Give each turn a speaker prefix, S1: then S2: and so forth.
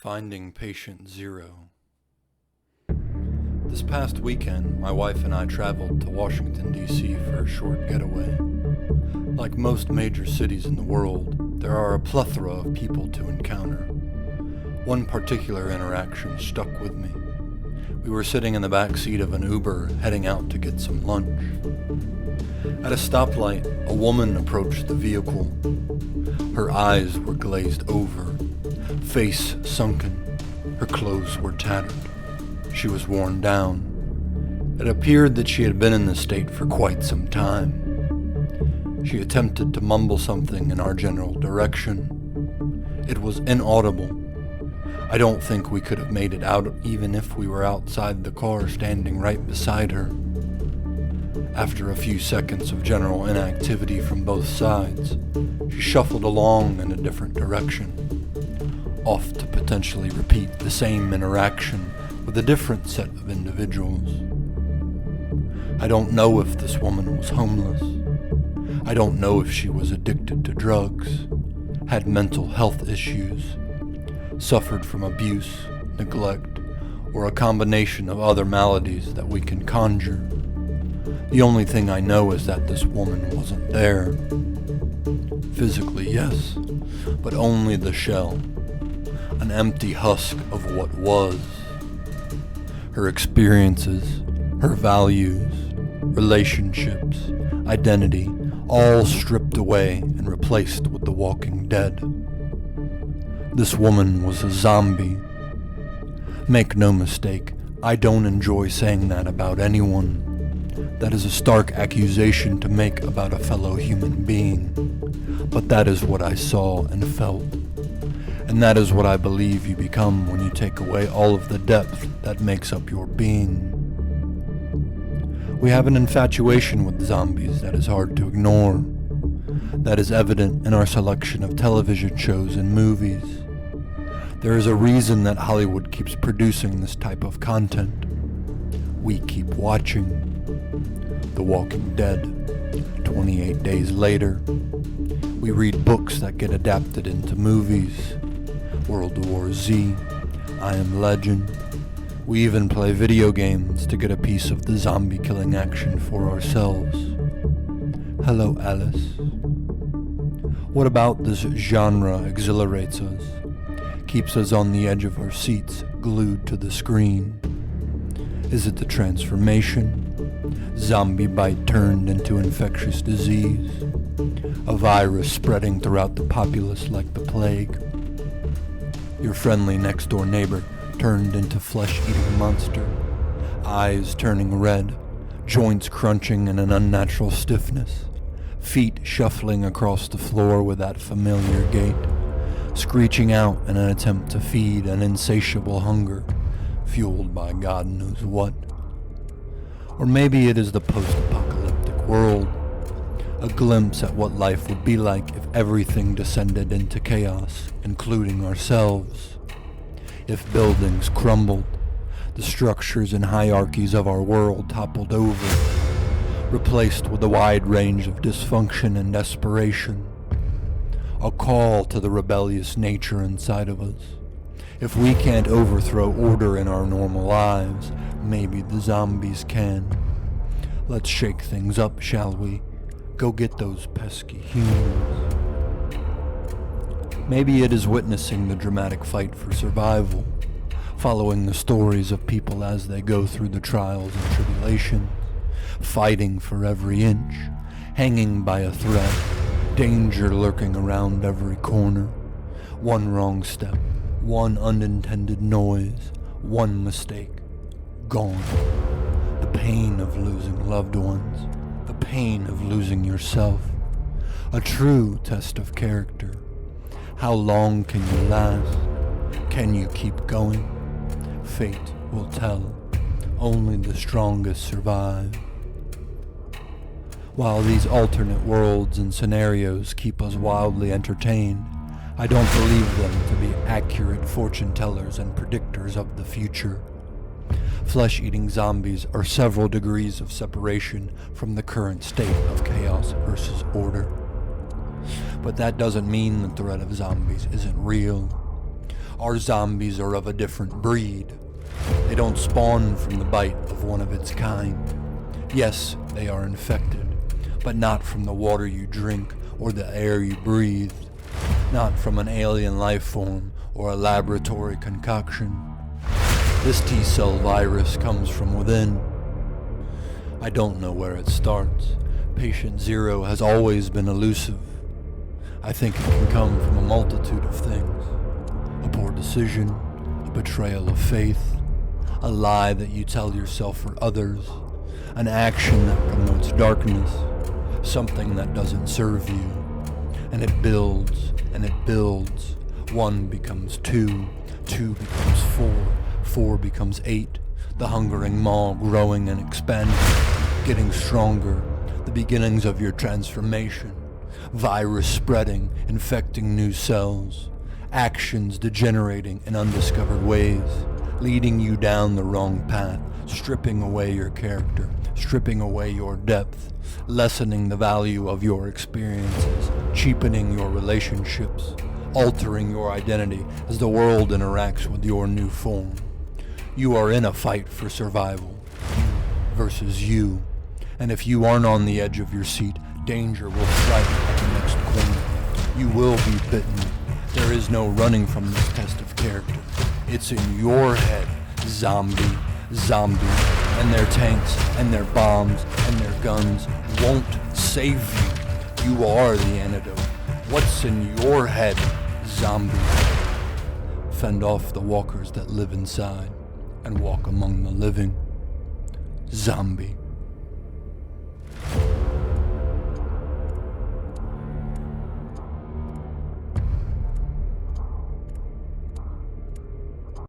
S1: Finding Patient Zero. This past weekend, my wife and I traveled to Washington, D.C. for a short getaway. Like most major cities in the world, there are a plethora of people to encounter. One particular interaction stuck with me. We were sitting in the back seat of an Uber, heading out to get some lunch. At a stoplight, a woman approached the vehicle. Her eyes were glazed over, face sunken. Her clothes were tattered. She was worn down. It appeared that she had been in the state for quite some time. She attempted to mumble something in our general direction. It was inaudible. I don't think we could have made it out even if we were outside the car standing right beside her. After a few seconds of general inactivity from both sides, she shuffled along in a different direction, off to potentially repeat the same interaction with a different set of individuals. I don't know if this woman was homeless. I don't know if she was addicted to drugs, had mental health issues, suffered from abuse, neglect, or a combination of other maladies that we can conjure. The only thing I know is that this woman wasn't there. Physically, yes, but only the shell, an empty husk of what was. Her experiences, her values, relationships, identity, all stripped away and replaced with the walking dead. This woman was a zombie. Make no mistake, I don't enjoy saying that about anyone. That is a stark accusation to make about a fellow human being. But that is what I saw and felt. And that is what I believe you become when you take away all of the depth that makes up your being. We have an infatuation with zombies that is hard to ignore. That is evident in our selection of television shows and movies. There is a reason that Hollywood keeps producing this type of content. We keep watching. The Walking Dead, 28 Days Later. We read books that get adapted into movies. World War Z, I Am Legend. We even play video games to get a piece of the zombie killing action for ourselves. Hello, Alice. What about this genre exhilarates us, keeps us on the edge of our seats, glued to the screen? Is it the transformation? Zombie bite turned into infectious disease? A virus spreading throughout the populace like the plague? Your friendly next-door neighbor turned into flesh-eating monster, eyes turning red, joints crunching in an unnatural stiffness, feet shuffling across the floor with that familiar gait, screeching out in an attempt to feed an insatiable hunger, fueled by God knows what. Or maybe it is the post-apocalyptic world, a glimpse at what life would be like if everything descended into chaos, including ourselves. If buildings crumbled, the structures and hierarchies of our world toppled over, replaced with a wide range of dysfunction and desperation. A call to the rebellious nature inside of us. If we can't overthrow order in our normal lives, maybe the zombies can. Let's shake things up, shall we? Go get those pesky humans. Maybe it is witnessing the dramatic fight for survival, following the stories of people as they go through the trials and tribulations, fighting for every inch, hanging by a thread, danger lurking around every corner. One wrong step, one unintended noise, one mistake, gone. The pain of losing loved ones, the pain of losing yourself. A true test of character. How long can you last? Can you keep going? Fate will tell. Only the strongest survive. While these alternate worlds and scenarios keep us wildly entertained, I don't believe them to be accurate fortune tellers and predictors of the future. Flesh-eating zombies are several degrees of separation from the current state of chaos versus order. But that doesn't mean the threat of zombies isn't real. Our zombies are of a different breed. They don't spawn from the bite of one of its kind. Yes, they are infected, but not from the water you drink or the air you breathe. Not from an alien life form or a laboratory concoction. This T-cell virus comes from within. I don't know where it starts. Patient Zero has always been elusive. I think it can come from a multitude of things. A poor decision, a betrayal of faith, a lie that you tell yourself or others, an action that promotes darkness, something that doesn't serve you. And it builds, and it builds. 1 becomes 2, 2 becomes 4, 4 becomes 8. The hungering maw growing and expanding, getting stronger. The beginnings of your transformation. Virus spreading, infecting new cells. Actions degenerating in undiscovered ways, leading you down the wrong path, stripping away your character, stripping away your depth, lessening the value of your experiences, cheapening your relationships, altering your identity as the world interacts with your new form. You are in a fight for survival, you versus you, and if you aren't on the edge of your seat, danger will strike at the next corner. You will be bitten. There is no running from this test of character. It's in your head, zombie. Zombies and their tanks and their bombs and their guns won't save you. You are the antidote. What's in your head, zombie? Fend off the walkers that live inside and walk among the living. Zombie.